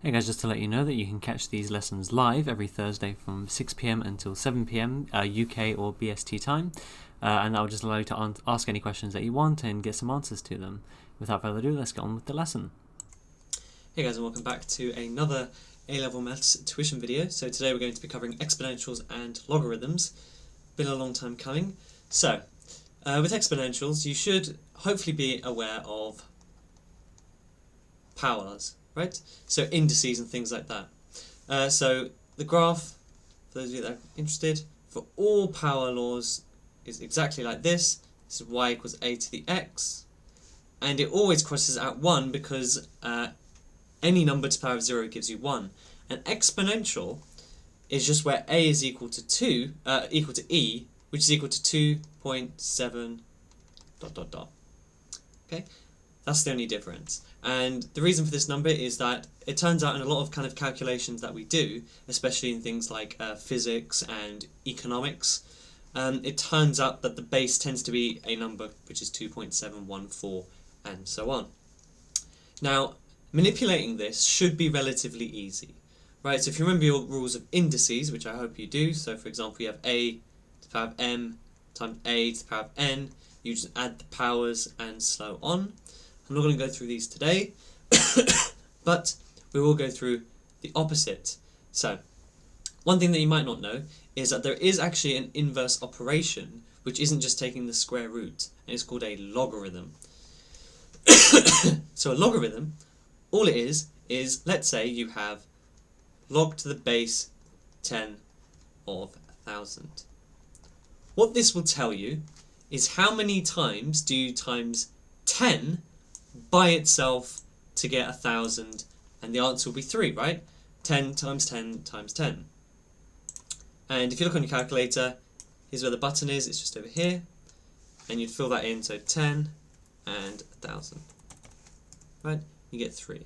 Hey guys, just to let you know that you can catch these lessons live every Thursday from 6 PM until 7 PM UK or BST time, and that will just allow you to ask any questions that you want and get some answers to them. Without further ado, let's get on with the lesson. Hey guys, and welcome back to another A-level maths tuition video. So today we're going to be covering exponentials and logarithms. Been a long time coming. So with exponentials, you should hopefully be aware of power laws, right? So indices and things like that. So the graph, for those of you that are interested, for all power laws is exactly like this. This is y equals a to the x, and it always crosses at 1 because any number to the power of 0 gives you 1. An exponential is just where a is equal to 2, equal to e, which is equal to 2.7 ... Okay, that's the only difference. And the reason for this number is that it turns out in a lot of kind of calculations that we do, especially in things like physics and economics, it turns out that the base tends to be a number which is 2.714 and so on. Now, manipulating this should be relatively easy, right? So if you remember your rules of indices, which I hope you do, so for example you have a to the power of m times a to the power of n, you just add the powers and so on. I'm not going to go through these today, but we will go through the opposite. So, one thing that you might not know is that there is actually an inverse operation which isn't just taking the square root, and it's called a logarithm. So a logarithm, all it is let's say you have log to the base 10 of 1,000. What this will tell you is how many times do you times 10 by itself to get 1,000, and the answer will be 3, right? 10 times 10 times 10. And if you look on your calculator, here's where the button is, it's just over here, and you'd fill that in, so 10 and 1,000, right? You get 3.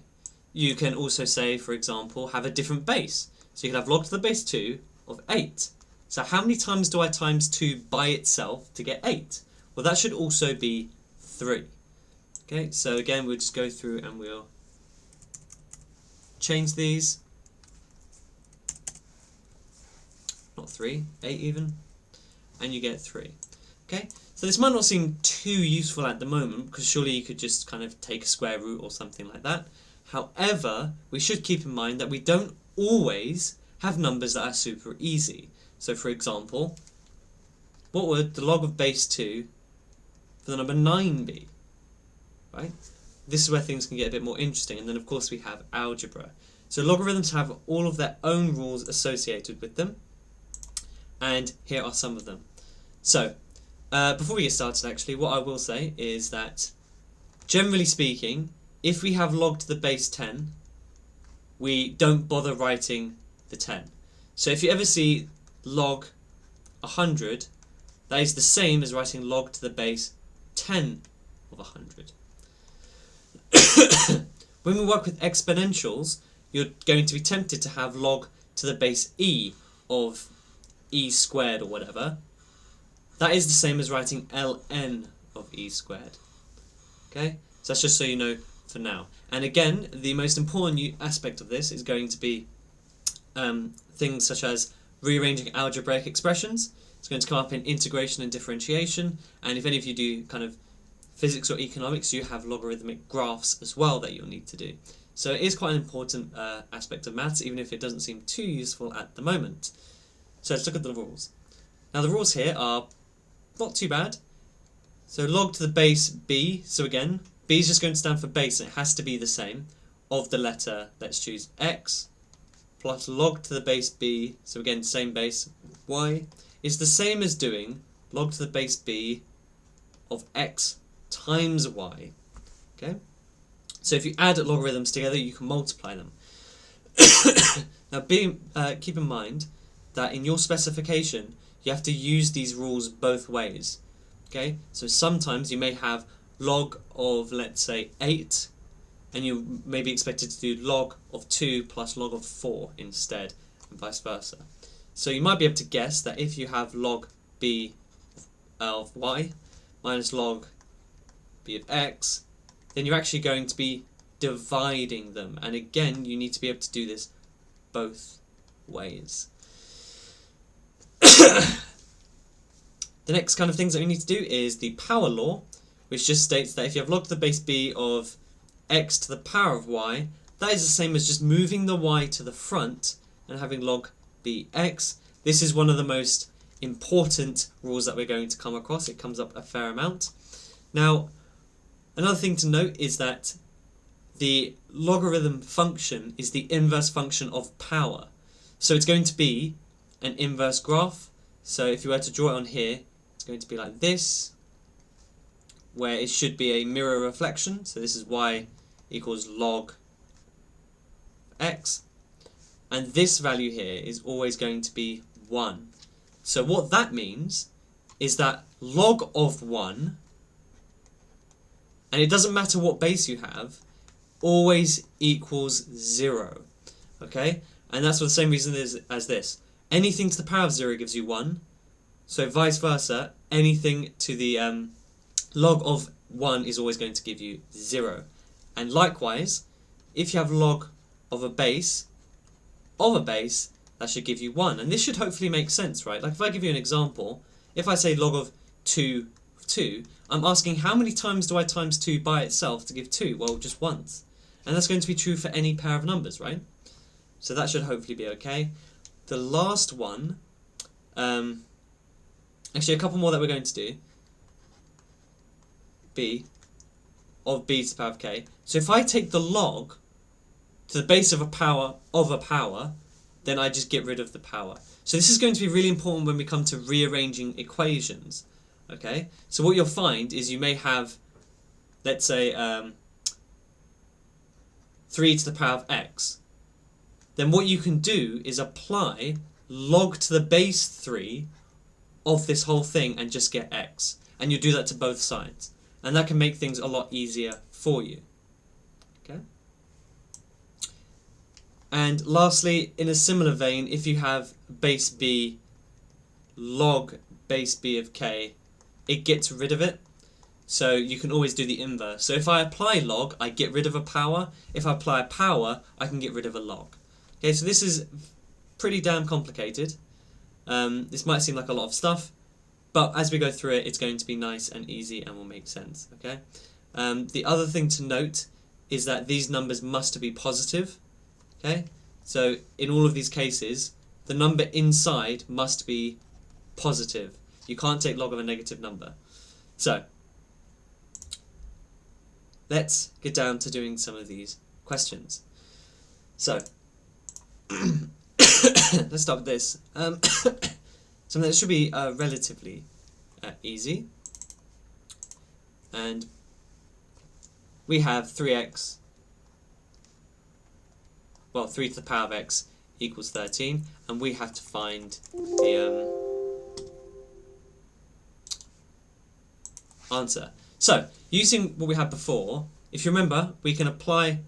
You can also say, for example, have a different base. So you can have log to the base 2 of 8. So how many times do I times 2 by itself to get 8? Well, that should also be 3. Okay, so again, we'll just go through and we'll change these. Not 3, 8 even. And you get 3. Okay, so this might not seem too useful at the moment because surely you could just kind of take a square root or something like that. However, we should keep in mind that we don't always have numbers that are super easy. So for example, what would the log of base 2 for the number 9 be? Right? This is where things can get a bit more interesting, and then of course we have algebra. So logarithms have all of their own rules associated with them, and here are some of them. So before we get started, actually, what I will say is that generally speaking, if we have log to the base 10, we don't bother writing the 10. So if you ever see log 100, that is the same as writing log to the base 10 of 100. When we work with exponentials, you're going to be tempted to have log to the base e of e squared or whatever. That is the same as writing ln of e squared. Okay, so that's just so you know for now. And again, the most important aspect of this is going to be things such as rearranging algebraic expressions. It's going to come up in integration and differentiation, and if any of you do kind of physics or economics, you have logarithmic graphs as well that you'll need to do. So it is quite an important aspect of maths, even if it doesn't seem too useful at the moment. So let's look at the rules. Now the rules here are not too bad. So log to the base b, so again, b is just going to stand for base, and it has to be the same, of the letter, let's choose x, plus log to the base b, so again, same base, y, is the same as doing log to the base b of x times y. Okay, so if you add logarithms together, you can multiply them. Now keep in mind that in your specification you have to use these rules both ways. Okay, so sometimes you may have log of, let's say, 8, and you may be expected to do log of 2 plus log of 4 instead, and vice versa. So you might be able to guess that if you have log b of y minus log b of x, then you're actually going to be dividing them. And again, you need to be able to do this both ways. The next kind of things that we need to do is the power law, which just states that if you have log to the base b of x to the power of y, that is the same as just moving the y to the front and having log bx. This is one of the most important rules that we're going to come across. It comes up a fair amount. Now, another thing to note is that the logarithm function is the inverse function of power. So it's going to be an inverse graph. So if you were to draw it on here, it's going to be like this, where it should be a mirror reflection. So this is y equals log x. And this value here is always going to be 1. So what that means is that log of 1, and it doesn't matter what base you have, always equals 0. Okay? And that's for the same reason as this. Anything to the power of 0 gives you 1. So vice versa, anything to the log of 1 is always going to give you 0. And likewise, if you have log of a base, that should give you 1. And this should hopefully make sense, right? Like if I give you an example, if I say log of 2, I'm asking how many times do I times 2 by itself to give 2? Well, just once. And that's going to be true for any pair of numbers, right? So that should hopefully be okay. The last one, actually a couple more that we're going to do. B of b to the power of k. So if I take the log to the base of a power, then I just get rid of the power. So this is going to be really important when we come to rearranging equations. Okay, so what you'll find is you may have, let's say, 3 to the power of x. Then what you can do is apply log to the base 3 of this whole thing and just get x. And you do that to both sides. And that can make things a lot easier for you. Okay. And lastly, in a similar vein, if you have base b log base b of k, it gets rid of it. So you can always do the inverse. So if I apply log, I get rid of a power. If I apply a power, I can get rid of a log. Okay, so this is pretty damn complicated. This might seem like a lot of stuff, but as we go through it, it's going to be nice and easy and will make sense. Okay. The other thing to note is that these numbers must be positive. Okay, so in all of these cases, the number inside must be positive. You can't take log of a negative number. So let's get down to doing some of these questions. So let's start with this. Something that should be relatively easy. And we have 3x, well, 3 to the power of x equals 13, and we have to find the answer. So, using what we had before, if you remember, we can apply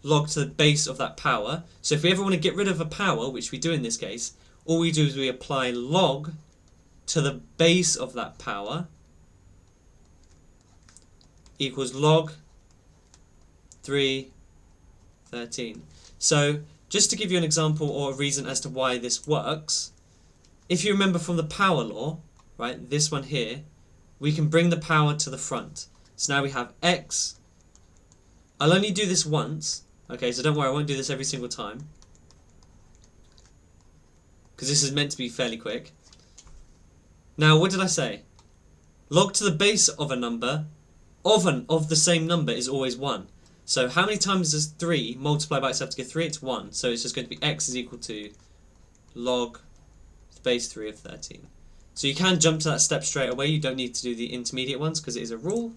log to the base of that power. So if we ever want to get rid of a power, which we do in this case, all we do is we apply log to the base of that power equals log 13. So just to give you an example or a reason as to why this works, if you remember from the power law, right, this one here, we can bring the power to the front. So now we have x. I'll only do this once, okay, so don't worry, I won't do this every single time, because this is meant to be fairly quick. Now, what did I say? Log to the base of a number, of the same number, is always 1. So how many times does 3 multiply by itself to get 3? It's 1. So it's just going to be x is equal to log base 3 of 13. So you can jump to that step straight away. You don't need to do the intermediate ones because it is a rule.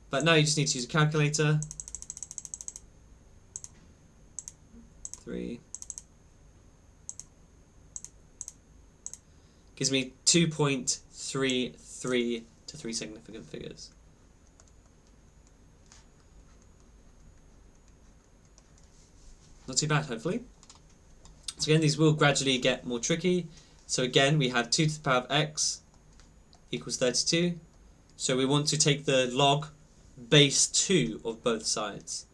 But now you just need to use a calculator. 3 gives me 2.33 to 3 significant figures. Not too bad, hopefully. So again, these will gradually get more tricky. So again, we have 2 to the power of x equals 32. So we want to take the log base 2 of both sides.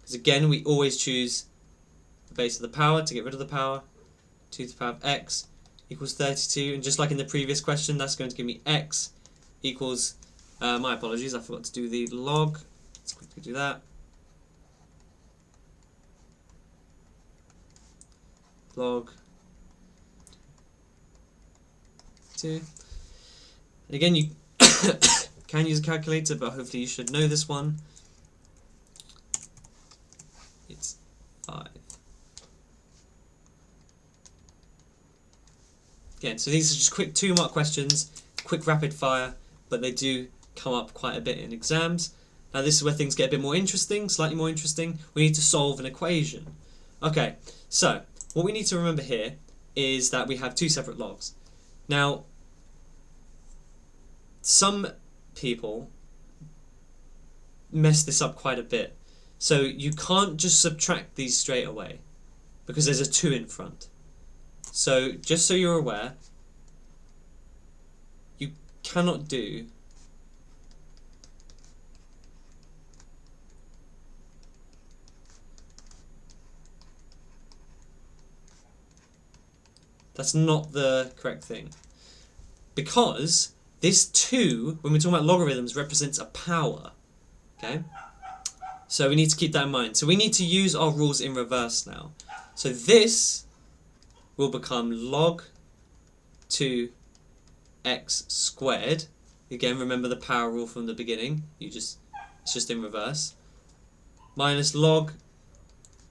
Because again, we always choose the base of the power to get rid of the power. 2 to the power of x equals 32. And just like in the previous question, that's going to give me x equals, my apologies, I forgot to do the log. Let's quickly do that. Log 2. And again, you can use a calculator, but hopefully you should know this one. It's 5. Again, so these are just quick 2-mark questions, quick rapid fire, but they do come up quite a bit in exams. Now this is where things get a bit more interesting, slightly more interesting. We need to solve an equation. Okay, so what we need to remember here is that we have 2 separate logs. Now, some people mess this up quite a bit. So you can't just subtract these straight away because there's a 2 in front. So just so you're aware, you cannot do that's not the correct thing. Because this 2, when we're talking about logarithms, represents a power. Okay? So we need to keep that in mind. So we need to use our rules in reverse now. So this will become log 2 x squared. Again, remember the power rule from the beginning. It's just in reverse. Minus log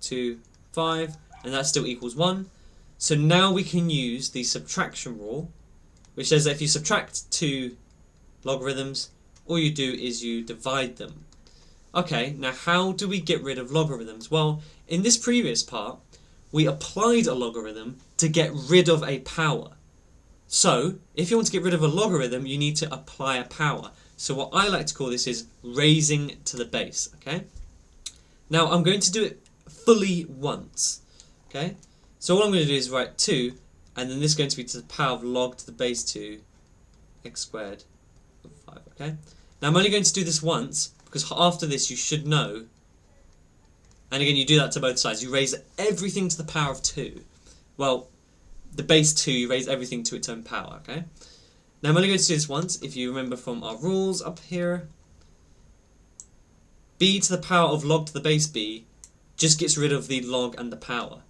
2 5, and that still equals 1. So now we can use the subtraction rule, which says that if you subtract 2 logarithms, all you do is you divide them. Okay, now how do we get rid of logarithms? Well, in this previous part, we applied a logarithm to get rid of a power. So, if you want to get rid of a logarithm, you need to apply a power. So what I like to call this is raising to the base, okay? Now, I'm going to do it fully once, okay? So all I'm going to do is write 2, and then this is going to be to the power of log to the base 2 x squared of 5, okay? Now, I'm only going to do this once, because after this you should know, and again you do that to both sides, you raise everything to the power of 2. Well, the base 2, you raise everything to its own power, okay? Now I'm only going to do this once. If you remember from our rules up here, b to the power of log to the base b just gets rid of the log and the power,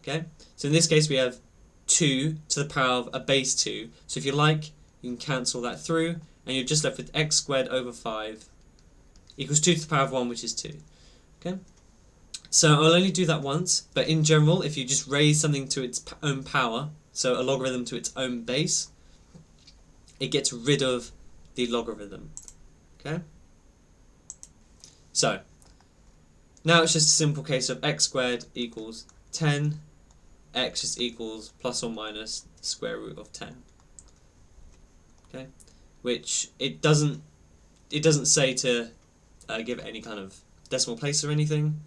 okay? So in this case we have 2 to the power of a base 2, so if you like you can cancel that through, and you're just left with x squared over 5 equals 2 to the power of 1, which is 2, okay? So I'll only do that once, but in general, if you just raise something to its own power, so a logarithm to its own base, it gets rid of the logarithm, okay? So, now it's just a simple case of x squared equals 10, x just equals plus or minus the square root of 10, okay? Which it doesn't say to give it any kind of decimal place or anything.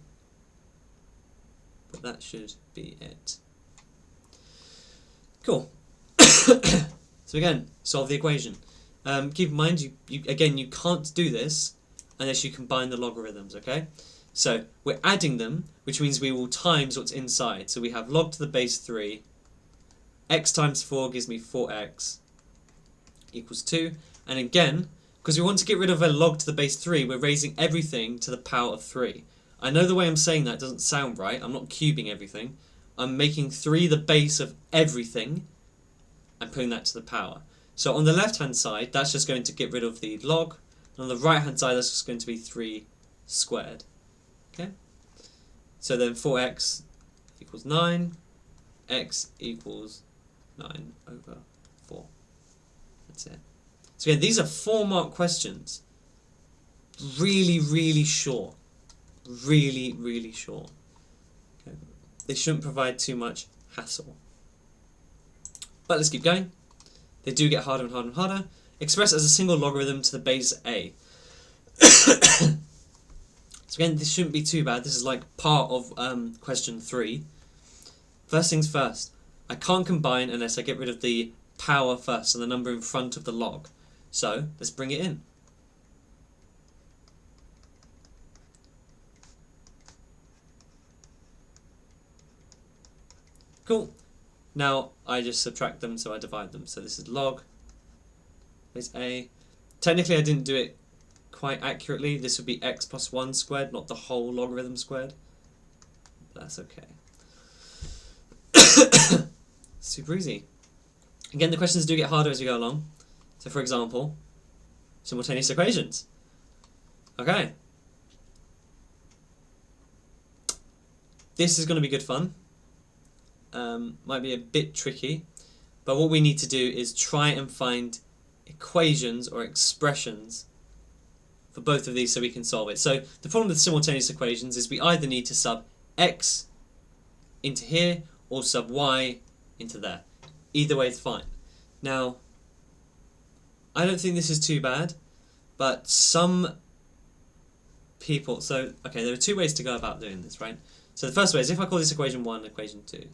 But that should be it. Cool. So again, solve the equation. Keep in mind, you can't do this unless you combine the logarithms, okay? So we're adding them, which means we will times what's inside. So we have log to the base 3. X times 4 gives me 4x equals 2. And again, because we want to get rid of a log to the base 3, we're raising everything to the power of 3. I know the way I'm saying that doesn't sound right. I'm not cubing everything. I'm making 3 the base of everything and putting that to the power. So on the left-hand side, that's just going to get rid of the log. And on the right-hand side, that's just going to be 3 squared. Okay? So then 4x equals 9. X equals 9 over 4. That's it. So again, these are 4-mark questions. Really, really short. Really, really short. Okay. They shouldn't provide too much hassle. But let's keep going. They do get harder and harder and harder. Expressed as a single logarithm to the base a. So again, this shouldn't be too bad. This is like part of question 3. First things first. I can't combine unless I get rid of the power first, so the number in front of the log. So let's bring it in. Cool. Now I just subtract them, so I divide them. So this is log base A. Technically I didn't do it quite accurately. This would be x plus 1 squared, not the whole logarithm squared. But that's okay. Super easy. Again, the questions do get harder as you go along. So for example, simultaneous equations. Okay. This is going to be good fun. Might be a bit tricky, but what we need to do is try and find equations or expressions for both of these so we can solve it. So the problem with simultaneous equations is we either need to sub x into here or sub y into there. Either way is fine. Now, I don't think this is too bad, but some people... So, okay, there are two ways to go about doing this, right? So the first way is if I call this equation 1 and equation 2.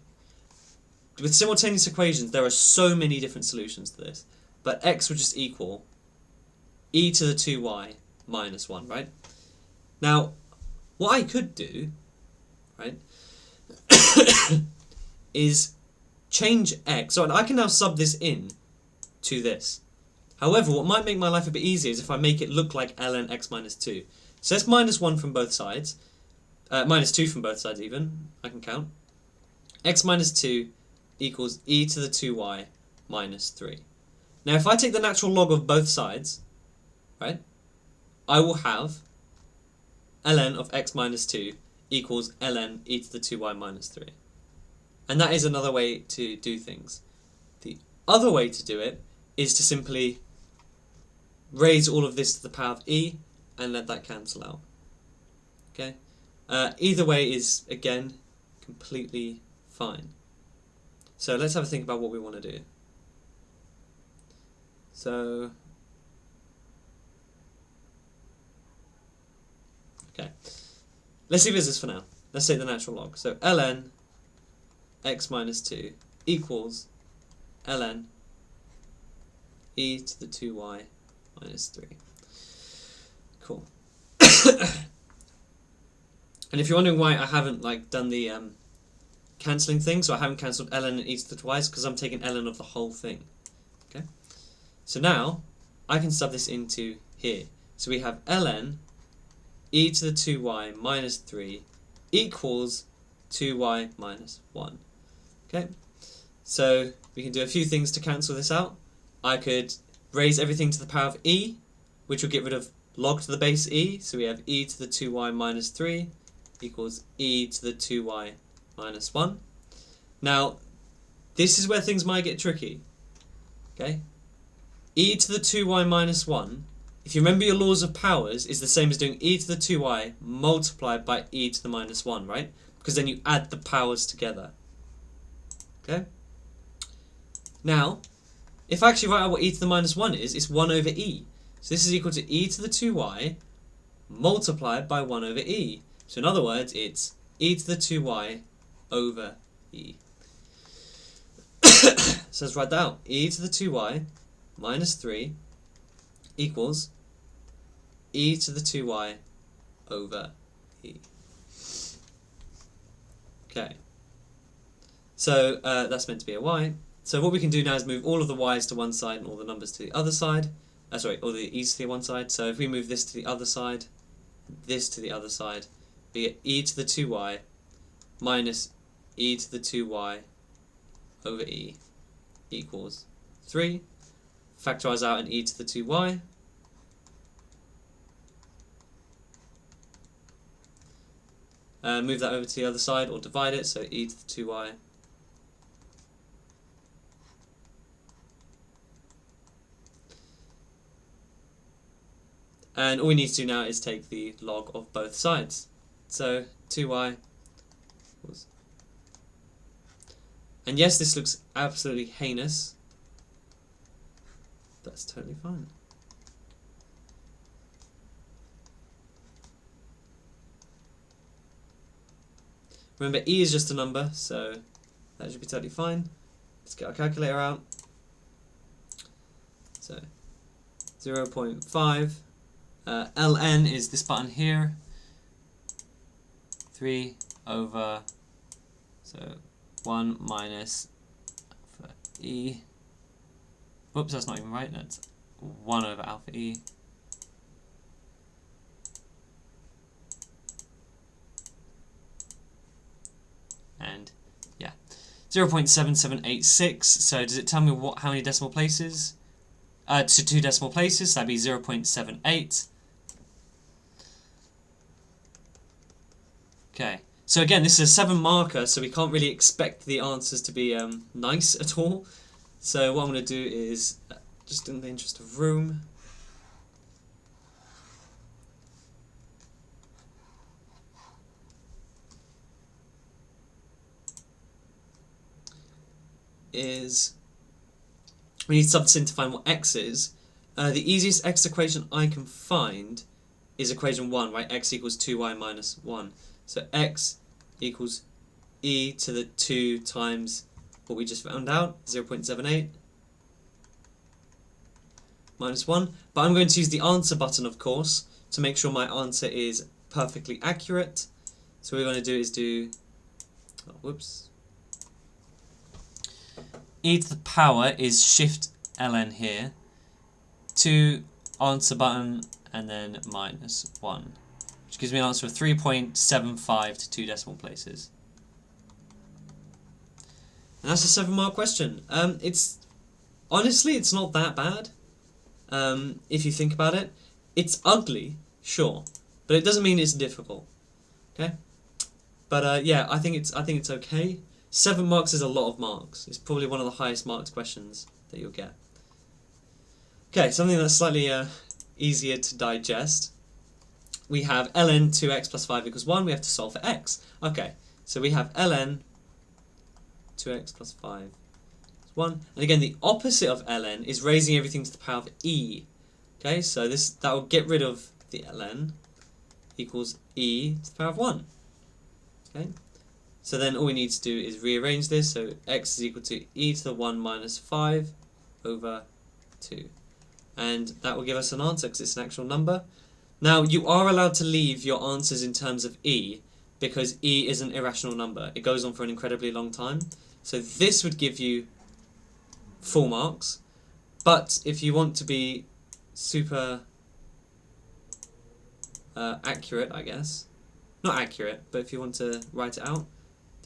With simultaneous equations, there are so many different solutions to this, but x would just equal e to the 2y minus 1, right? Now, what I could do, right, is change x. So I can now sub this in to this. However, what might make my life a bit easier is if I make it look like ln x minus 2. So that's minus 1 from both sides. Minus 2 from both sides even. I can count. X minus 2 equals e to the 2y minus 3. Now if I take the natural log of both sides, right, I will have ln of x minus 2 equals ln e to the 2y minus 3. And that is another way to do things. The other way to do it is to simply raise all of this to the power of e and let that cancel out. Okay? Either way is, again, completely fine. So let's have a think about what we want to do. So, okay. Let's leave it as this for now. Let's take the natural log. So ln x minus 2 equals ln e to the 2y minus 3. Cool. And if you're wondering why I haven't done the cancelling thing, so I haven't cancelled ln and e to the twice, because I'm taking ln of the whole thing. Okay. So now I can sub this into here. So we have ln e to the 2y minus 3 equals 2y minus 1. Okay. So we can do a few things to cancel this out. I could raise everything to the power of e, which will get rid of log to the base e. So we have e to the 2y minus 3 equals e to the 2y minus 1. Now, this is where things might get tricky. Okay? E to the 2y minus 1, if you remember your laws of powers, is the same as doing e to the 2y multiplied by e to the minus 1, right? Because then you add the powers together. Okay? Now, if I actually write out what e to the minus 1 is, it's 1 over e. So this is equal to e to the 2y multiplied by 1 over e. So in other words, it's e to the 2y over e. So let's write that out. E to the 2y minus 3 equals e to the 2y over e. Okay. So that's meant to be a y. So what we can do now is move all of the y's to one side and all the numbers to the other side. Sorry, all the e's to the one side. So if we move this to the other side, this to the other side, we get e to the 2y minus e to the 2y over e equals 3. Factorise out an e to the 2y. Move that over to the other side or divide it, so e to the 2y. And all we need to do now is take the log of both sides. So 2y equals... And yes, this looks absolutely heinous. That's totally fine. Remember, e is just a number, so that should be totally fine. Let's get our calculator out. So 0.5. ln is this button here. 3 over, so 1 minus alpha e. Whoops, that's not even right. That's 1 over alpha e. And yeah, 0.7786. So does it tell me how many decimal places? To 2 decimal places, so that'd be 0.78. Okay, so again, this is a 7 marker, so we can't really expect the answers to be nice at all. So what I'm going to do is, just in the interest of room, is we need to substitute to find what x is. The easiest x equation I can find is equation 1, right? X equals 2y minus 1. So x equals e to the 2 times what we just found out, 0.78 minus 1. But I'm going to use the answer button, of course, to make sure my answer is perfectly accurate. So what we're going to do is e to the power is shift ln here, 2 answer button, and then minus 1, which gives me an answer of 3.75 to 2 decimal places. And that's a 7-mark question. Honestly, it's not that bad. If you think about it, it's ugly, sure, but it doesn't mean it's difficult. Okay, but yeah, I think it's okay. 7 marks is a lot of marks. It's probably one of the highest marked questions that you'll get. Okay, something that's slightly easier to digest. We have ln 2x plus 5 equals 1. We have to solve for x. Okay, so we have ln 2x plus 5 is 1. And again, the opposite of ln is raising everything to the power of e. Okay, so that will get rid of the ln, equals e to the power of 1. Okay, so then all we need to do is rearrange this. So x is equal to e to the 1 minus 5 over 2. And that will give us an answer because it's an actual number. Now, you are allowed to leave your answers in terms of e, because e is an irrational number. It goes on for an incredibly long time. So this would give you full marks. But if you want to be super accurate, I guess. Not accurate, but if you want to write it out,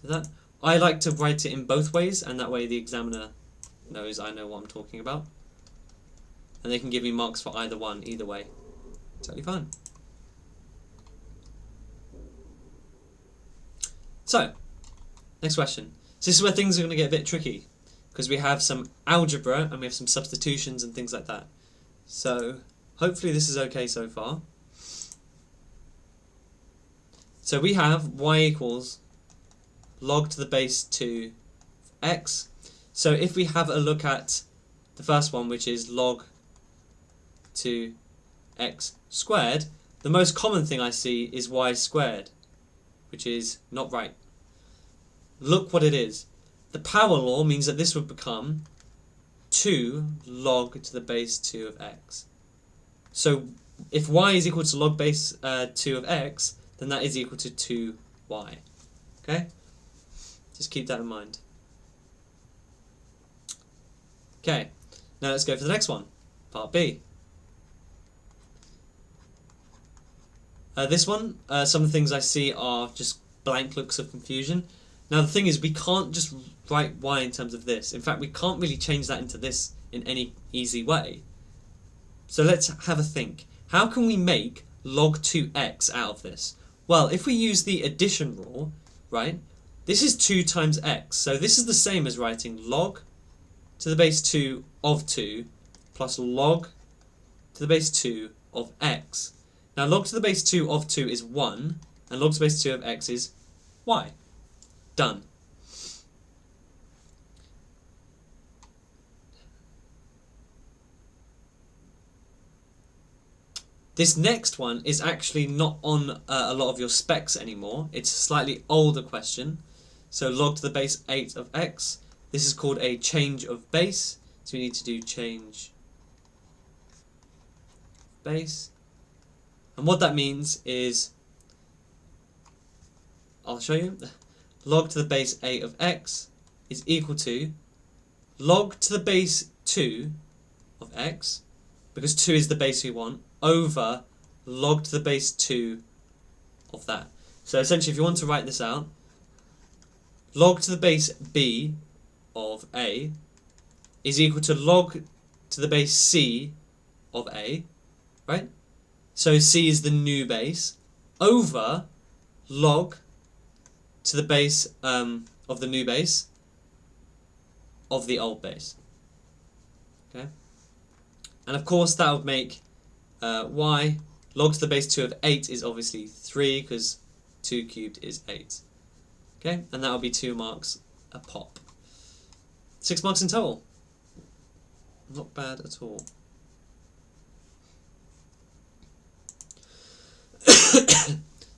do that. I like to write it in both ways, and that way the examiner knows I know what I'm talking about. And they can give me marks for either one, either way. Totally fine. So, next question. So this is where things are going to get a bit tricky, because we have some algebra and we have some substitutions and things like that. So, hopefully this is okay so far. So we have y equals log to the base 2 x. So if we have a look at the first one, which is log to x squared, the most common thing I see is y squared, which is not right. Look what it is. The power law means that this would become 2 log to the base 2 of x. So if y is equal to log base 2 of x, then that is equal to 2y. Okay? Just keep that in mind. Okay, now let's go for the next one, part B. This one, some of the things I see are just blank looks of confusion. Now the thing is, we can't just write y in terms of this. In fact, we can't really change that into this in any easy way. So let's have a think. How can we make log 2x out of this? Well, if we use the addition rule, right, this is 2 times x. So this is the same as writing log to the base 2 of 2 plus log to the base 2 of x. Now log to the base 2 of 2 is 1, and log to the base 2 of x is y. Done. This next one is actually not on a lot of your specs anymore. It's a slightly older question. So log to the base 8 of x. This is called a change of base. So we need to do change base. And what that means is, I'll show you. Log to the base 8 of x is equal to log to the base 2 of x, because 2 is the base we want, over log to the base 2 of that. So essentially, if you want to write this out, log to the base b of a is equal to log to the base c of a, right? So c is the new base, over log to the base of the new base of the old base. Okay, and of course that would make y log to the base 2 of 8 is obviously 3, because 2 cubed is 8. Okay, and that will be 2 marks a pop. 6 marks in total. Not bad at all.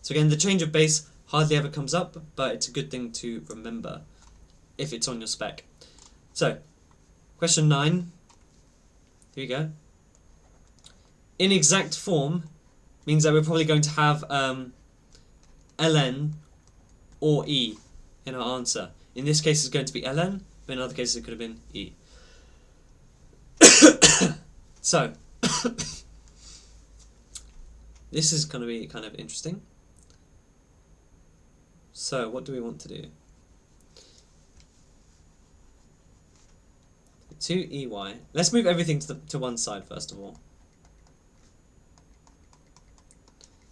So again, the change of base hardly ever comes up, but it's a good thing to remember if it's on your spec. So, question 9. Here we go. In exact form means that we're probably going to have ln or e in our answer. In this case, it's going to be ln, but in other cases, it could have been e. So, this is going to be kind of interesting. So, what do we want to do? 2ey. Let's move everything to one side first of all.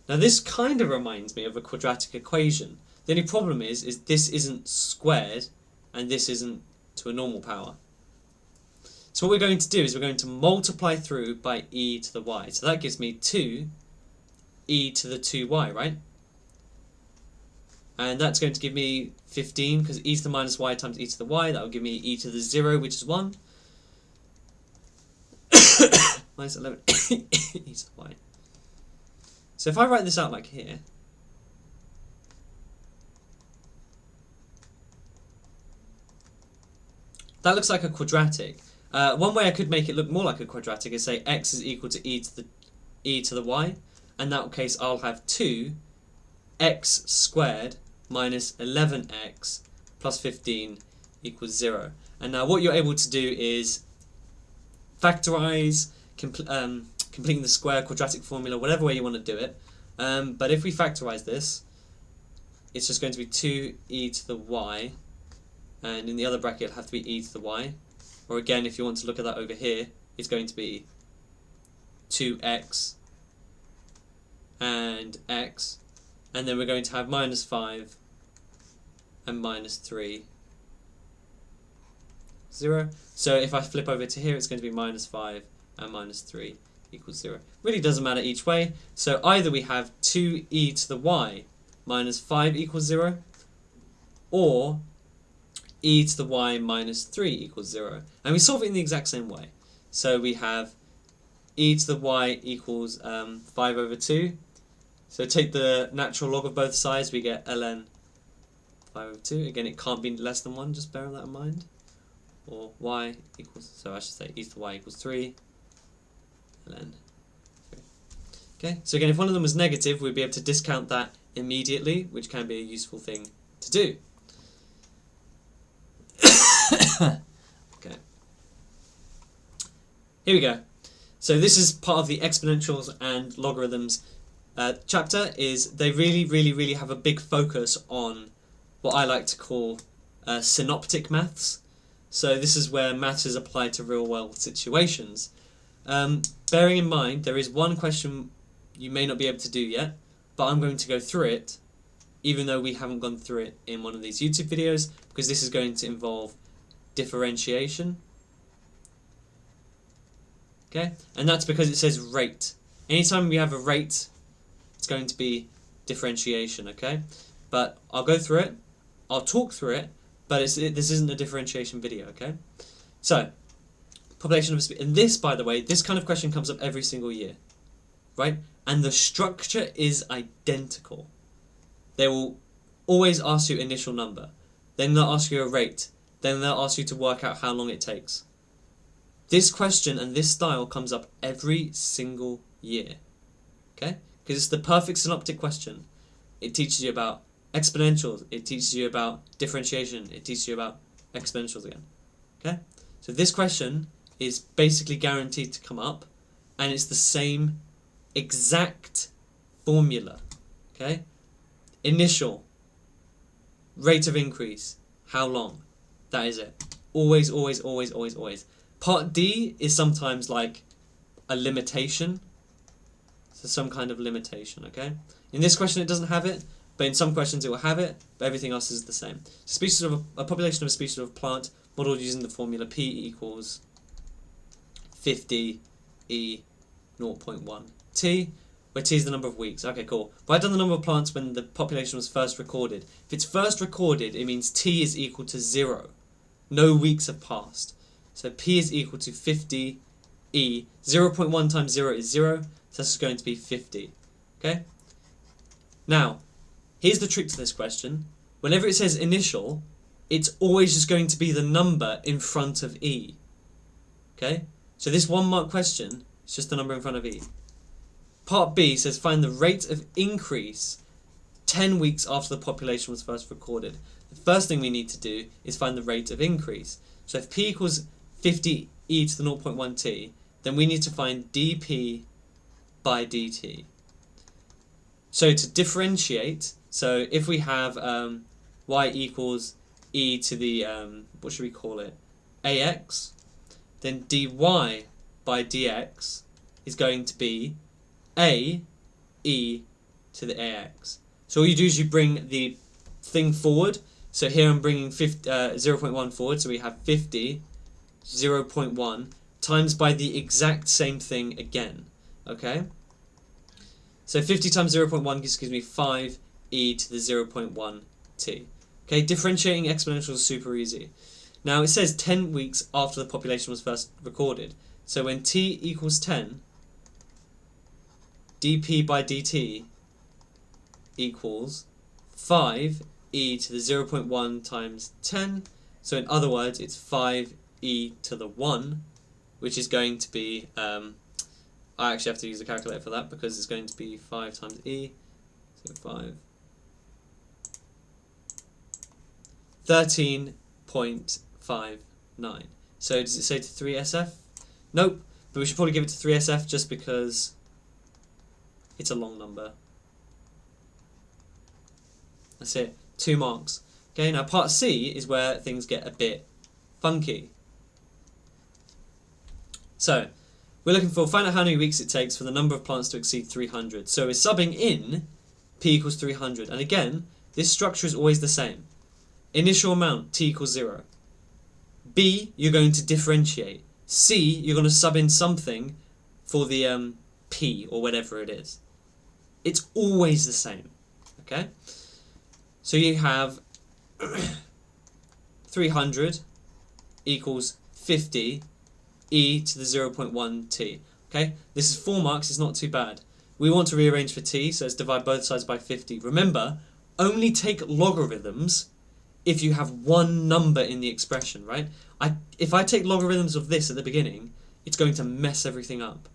Now this kind of reminds me of a quadratic equation. The only problem is this isn't squared and this isn't to a normal power. So what we're going to do is we're going to multiply through by e to the y. So that gives me 2e to the 2y, right? And that's going to give me 15, because e to the minus y times e to the y, that will give me e to the 0, which is 1. Minus 11 e to the y. So if I write this out like here, that looks like a quadratic. One way I could make it look more like a quadratic is say x is equal to e to the y. In that case, I'll have 2x squared minus 11x plus 15 equals 0. And now what you're able to do is factorize, completing the square, quadratic formula, whatever way you want to do it. But if we factorize this, it's just going to be 2e to the y, and in the other bracket it'll have to be e to the y. Or again, if you want to look at that over here, it's going to be 2x and x, and then we're going to have minus 5 and minus 3, 0. So if I flip over to here, it's going to be minus 5 and minus 3 equals 0. Really doesn't matter each way. So either we have 2e to the y minus 5 equals 0, or e to the y minus 3 equals 0. And we solve it in the exact same way. So we have e to the y equals 5 over 2. So take the natural log of both sides, we get ln 5 over 2. Again, it can't be less than 1, just bear that in mind. Or y equals, so I should say e to the y equals 3 ln 3. Okay, so again, if one of them was negative, we'd be able to discount that immediately, which can be a useful thing to do. Okay. Here we go. So this is part of the exponentials and logarithms chapter. Is they really have a big focus on what I like to call synoptic maths. So this is where maths is applied to real world situations. Bearing in mind there is one question you may not be able to do yet, but I'm going to go through it, even though we haven't gone through it in one of these YouTube videos, because this is going to involve differentiation. Okay, and that's because it says rate. Anytime we have a rate, it's going to be differentiation. Okay, but I'll go through it, I'll talk through it, but this isn't a differentiation video. Okay, so population of speed, and this, by the way, this kind of question comes up every single year, right? And the structure is identical. They will always ask you initial number, then they'll ask you a rate, then they'll ask you to work out how long it takes. This question and this style comes up every single year, okay? Because it's the perfect synoptic question. It teaches you about exponentials, it teaches you about differentiation, it teaches you about exponentials again. Okay? So this question is basically guaranteed to come up, and it's the same exact formula. Okay? Initial, rate of increase, how long? That is it. Always, always, always, always, always. Part D is sometimes like a limitation. So some kind of limitation, okay? In this question it doesn't have it, but in some questions it will have it, but everything else is the same. Species of a population of a species of a plant modeled using the formula P equals 50 E 0.1 T, where T is the number of weeks. Okay, cool. But I've done the number of plants when the population was first recorded. If it's first recorded, it means T is equal to 0. No weeks have passed. So P is equal to 50 E. 0.1 times 0 is 0, so this is going to be 50. Okay? Now, here's the trick to this question. Whenever it says initial, it's always just going to be the number in front of E. Okay? So this 1 mark question is just the number in front of E. Part B says find the rate of increase 10 weeks after the population was first recorded. The first thing we need to do is find the rate of increase. So if P equals 50 E to the 0.1 T, then we need to find dP by dt. So to differentiate, so if we have y equals e to the, what should we call it, ax, then dy by dx is going to be a e to the ax. So all you do is you bring the thing forward. So here I'm bringing 0.1 forward, so we have 50, 0.1, times by the exact same thing again. Okay? So 50 times 0.1 gives me 5 e to the 0.1 t. Okay, differentiating exponentials is super easy. Now it says 10 weeks after the population was first recorded. So when t equals 10, dp by dt equals 5 e to the 0.1 times 10. So in other words, it's 5 e to the 1, which is going to be, I actually have to use a calculator for that because it's going to be 5 times e, so 5, 13.59. So does it say to 3SF? Nope, but we should probably give it to 3SF just because it's a long number. That's it, 2 marks. Okay, now part C is where things get a bit funky. So, we're looking for, find out how many weeks it takes for the number of plants to exceed 300. So we're subbing in P equals 300. And again, this structure is always the same. Initial amount, T equals 0. B, you're going to differentiate. C, you're going to sub in something for the P or whatever it is. It's always the same. Okay? So you have 300 equals 50 e to the 0.1 t. Okay, this is 4 marks, it's not too bad. We want to rearrange for t, so let's divide both sides by 50. Remember, only take logarithms if you have one number in the expression, right? If I take logarithms of this at the beginning, it's going to mess everything up.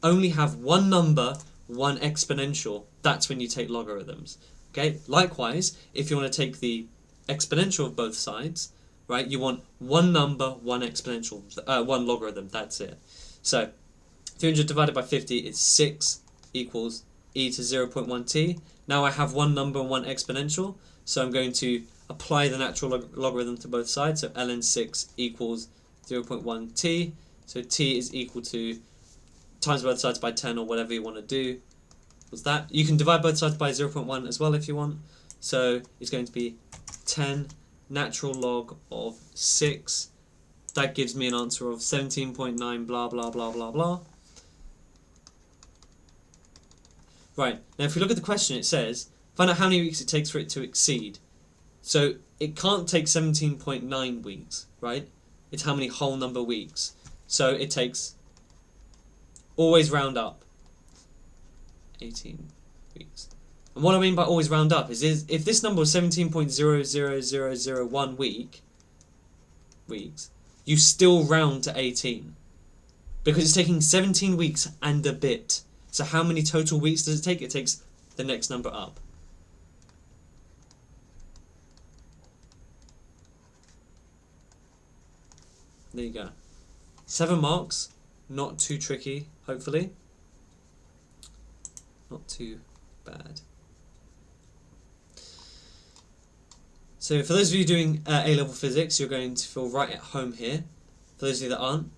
Only have one number, one exponential, that's when you take logarithms. Okay, likewise, if you want to take the exponential of both sides, right, you want one number, one exponential, one logarithm, that's it. So 300 divided by 50 is 6 equals e to 0.1 t. Now I have one number and one exponential, so I'm going to apply the natural logarithm to both sides. So ln 6 equals 0.1 t. So t is equal to, times both sides by 10 or whatever you want to do. Was that? You can divide both sides by 0.1 as well if you want. So it's going to be 10 natural log of 6. That gives me an answer of 17.9 blah blah blah blah blah. Right, now if we look at the question, it says find out how many weeks it takes for it to exceed. So it can't take 17.9 weeks, right? It's how many whole number weeks. So it takes, always round up, 18 weeks. And what I mean by always round up is if this number was 17.00001 weeks, you still round to 18. Because it's taking 17 weeks and a bit. So how many total weeks does it take? It takes the next number up. There you go. 7 marks, not too tricky, hopefully. Not too bad. So for those of you doing A-level physics, you're going to feel right at home here. For those of you that aren't,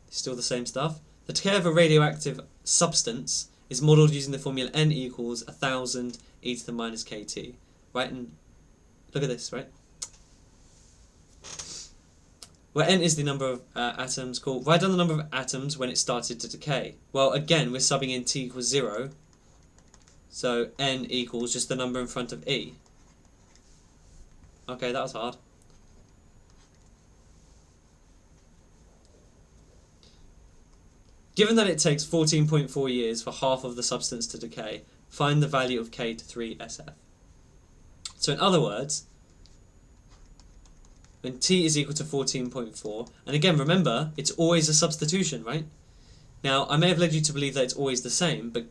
still the same stuff. The decay of a radioactive substance is modelled using the formula n equals 1000 e to the minus kt. Right, and look at this, right? Where n is the number of atoms, cool. Write down the number of atoms when it started to decay. Well, again, we're subbing in t equals 0. So n equals just the number in front of e. Okay, that was hard. Given that it takes 14.4 years for half of the substance to decay, find the value of K to 3 SF. So in other words, when T is equal to 14.4, and again remember, it's always a substitution, right? Now, I may have led you to believe that it's always the same, but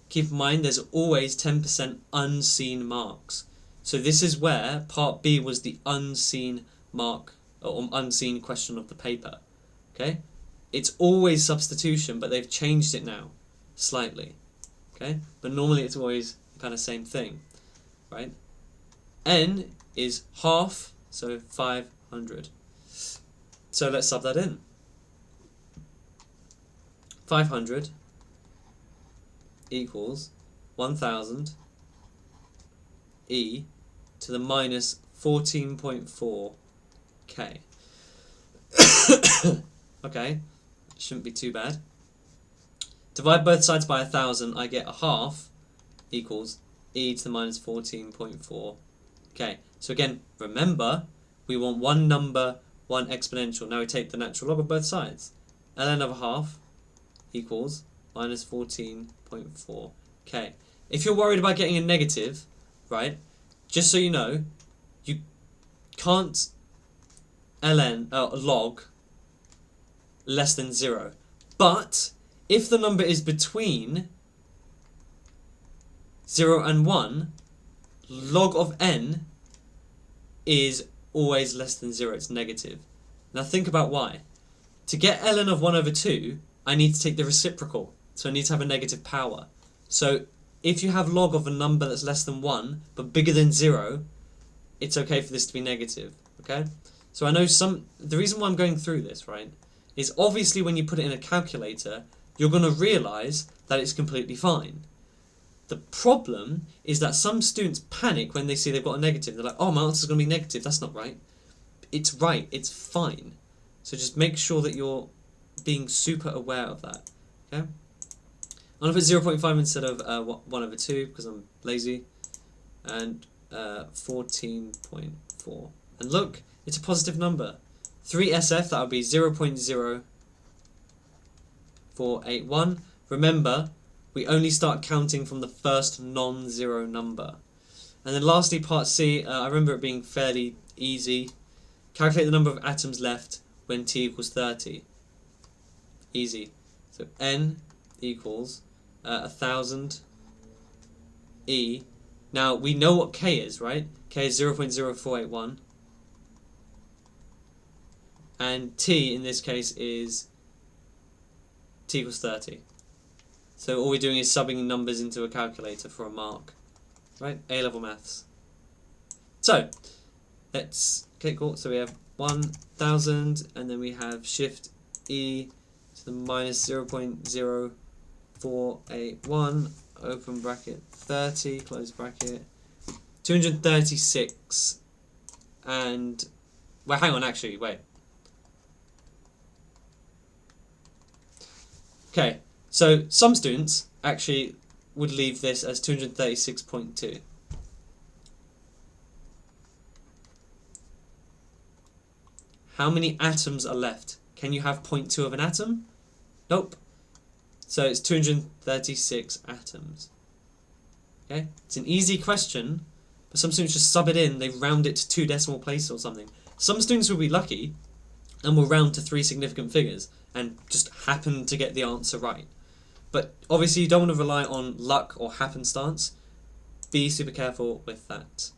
keep in mind there's always 10% unseen marks. So this is where part B was the unseen mark, or unseen question of the paper, okay? It's always substitution, but they've changed it now, slightly, okay? But normally it's always kind of same thing, right? N is half, so 500. So let's sub that in. 500 equals 1000 e to the minus 14.4 k. Okay, shouldn't be too bad. Divide both sides by 1000, I get a half equals e to the minus 14.4 k. So again, remember, we want one number, one exponential. Now we take the natural log of both sides. ln of a half equals minus 14.4 k. If you're worried about getting a negative, right, just so you know, you can't log less than 0. But if the number is between 0 and 1, log of n is always less than 0. It's negative. Now think about why. To get ln of 1 over 2, I need to take the reciprocal. So I need to have a negative power. So if you have log of a number that's less than 1, but bigger than 0, it's okay for this to be negative. Okay? So I know the reason why I'm going through this, right, is obviously when you put it in a calculator, you're going to realise that it's completely fine. The problem is that some students panic when they see they've got a negative. They're like, oh, my answer's going to be negative. That's not right. It's right. It's fine. So just make sure that you're being super aware of that. Okay? I'm going to put 0.5 instead of 1 over 2 because I'm lazy. And 14.4. And look, it's a positive number. 3 SF, that would be 0.0481. Remember, we only start counting from the first non-zero number. And then lastly, part C, I remember it being fairly easy. Calculate the number of atoms left when t equals 30. Easy. So n equals 1000 e. Now, we know what k is, right? K is 0.0481. And t, in this case, is t equals 30. So all we're doing is subbing numbers into a calculator for a mark. Right? A-level maths. So, okay, cool. So we have 1000, and then we have shift e to the minus 0.0481, open bracket, 30, close bracket, 236, and, well, hang on, actually, wait. Okay, so some students actually would leave this as 236.2. How many atoms are left? Can you have 0.2 of an atom? Nope. So it's 236 atoms. Okay, it's an easy question, but some students just sub it in, they round it to 2 decimal places or something. Some students will be lucky and will round to 3 significant figures and just happen to get the answer right. But obviously you don't want to rely on luck or happenstance. Be super careful with that.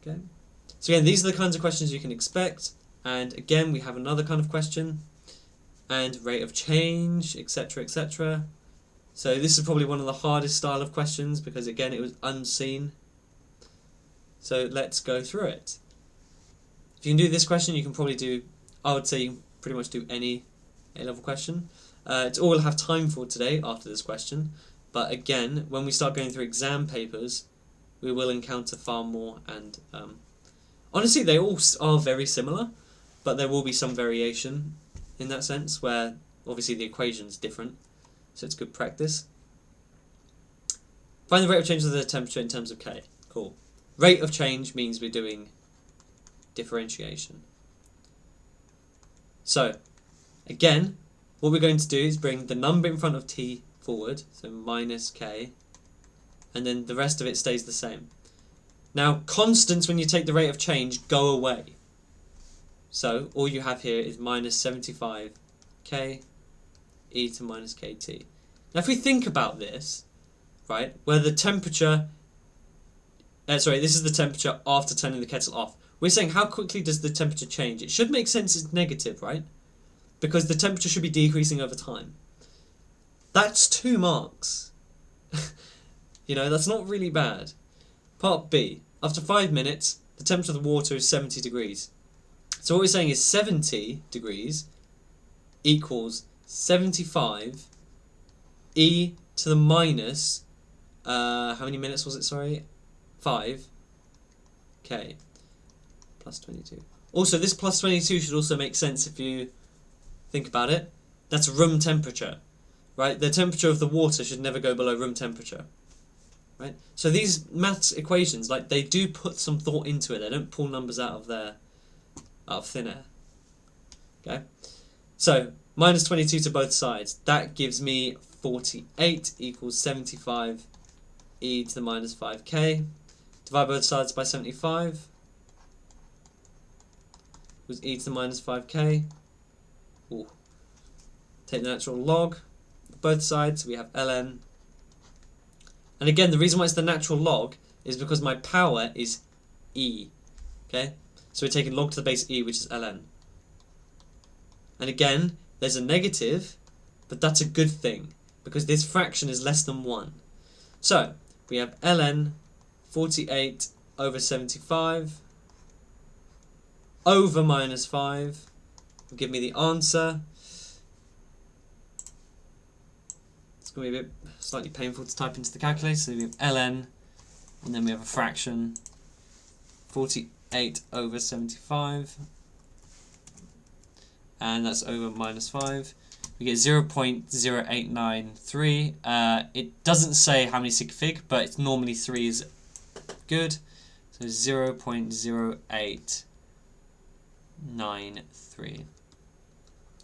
Okay. So again, these are the kinds of questions you can expect. And again, we have another kind of question, and rate of change, etc., etc. So this is probably one of the hardest style of questions because, again, it was unseen. So let's go through it. If you can do this question, you can probably do, I would say you can pretty much do any A-level question. It's all we'll have time for today after this question. But again, when we start going through exam papers, we will encounter far more. And honestly, they all are very similar, but there will be some variation in that sense where obviously the equation's different. So it's good practice. Find the rate of change of the temperature in terms of K. Cool. Rate of change means we're doing differentiation. So, again, what we're going to do is bring the number in front of T forward, so minus K, and then the rest of it stays the same. Now, constants, when you take the rate of change, go away. So, all you have here is minus 75K e to minus kt. Now, if we think about this, right, where the temperature... sorry, this is the temperature after turning the kettle off. We're saying how quickly does the temperature change? It should make sense it's negative, right? Because the temperature should be decreasing over time. That's 2 marks. You know, that's not really bad. Part B. After 5 minutes, the temperature of the water is 70 degrees. So what we're saying is 70 degrees equals 75 e to the minus, how many minutes was it, sorry? 5 k plus 22. Also, this plus 22 should also make sense if you think about it. That's room temperature, right? The temperature of the water should never go below room temperature, right? So these maths equations, like, they do put some thought into it. They don't pull numbers out of thin air. Okay, so minus 22 to both sides. That gives me 48 equals 75 e to the minus 5k. Divide both sides by 75. Equals e to the minus 5k. Ooh. Take the natural log of both sides. So we have ln. And again, the reason why it's the natural log is because my power is e. Okay? So we're taking log to the base e, which is ln. And again, there's a negative, but that's a good thing, because this fraction is less than 1. So, we have ln 48 over 75 over minus 5 will give me the answer. It's going to be a bit slightly painful to type into the calculator, so we have ln, and then we have a fraction, 48 over 75, and that's over minus 5. We get 0.0893. It doesn't say how many sig fig, but it's normally 3 is good. So 0.0893.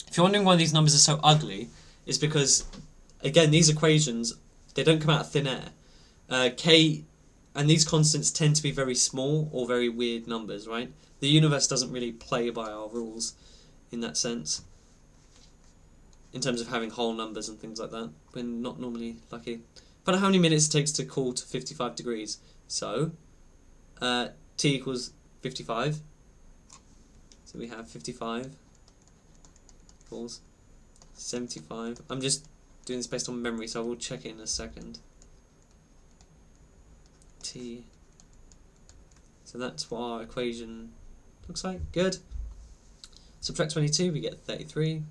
If you're wondering why these numbers are so ugly, it's because, again, these equations, they don't come out of thin air. K and these constants tend to be very small or very weird numbers, right? The universe doesn't really play by our rules in that sense, in terms of having whole numbers and things like that. We're not normally lucky. Find out how many minutes it takes to cool to 55 degrees. So, T equals 55. So we have 55 equals 75. I'm just doing this based on memory, so I will check it in a second. T. So that's what our equation looks like. Good. Subtract 22, we get 33.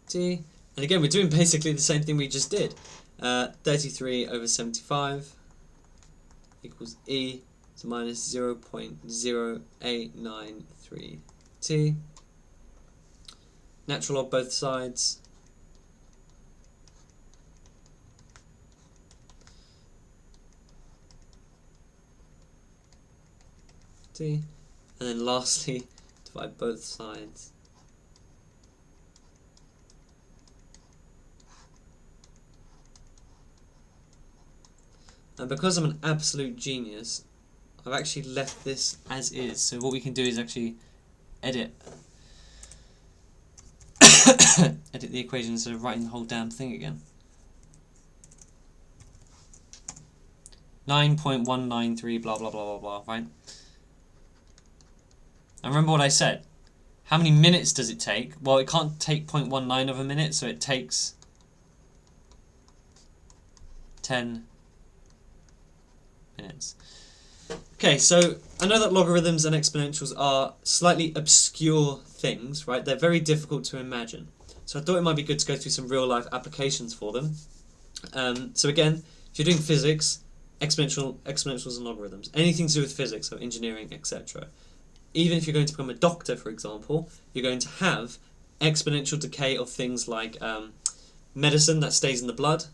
T. And again, we're doing basically the same thing we just did. 33 over 75 equals E to minus 0.0893 T. Natural log both sides. T. And then lastly, divide both sides. And because I'm an absolute genius, I've actually left this as is. So what we can do is actually edit edit the equation instead of writing the whole damn thing again. 9.193 blah blah blah blah blah, right? And remember what I said. How many minutes does it take? Well, it can't take 0.19 of a minute, so it takes 10 minutes. Okay, so I know that logarithms and exponentials are slightly obscure things, right? They're very difficult to imagine. So I thought it might be good to go through some real-life applications for them. So again, if you're doing physics, exponentials and logarithms, anything to do with physics, so engineering, etc. Even if you're going to become a doctor, for example, you're going to have exponential decay of things like medicine that stays in the blood,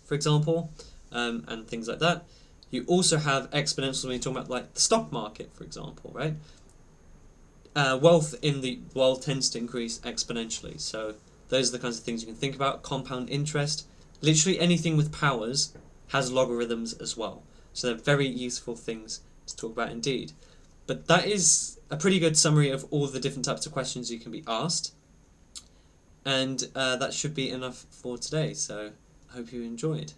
for example, and things like that. You also have exponentials when you're talking about like the stock market, for example, right? Wealth in the world tends to increase exponentially. So those are the kinds of things you can think about. Compound interest. Literally anything with powers has logarithms as well. So they're very useful things to talk about indeed. But that is a pretty good summary of all the different types of questions you can be asked. And that should be enough for today. So I hope you enjoyed.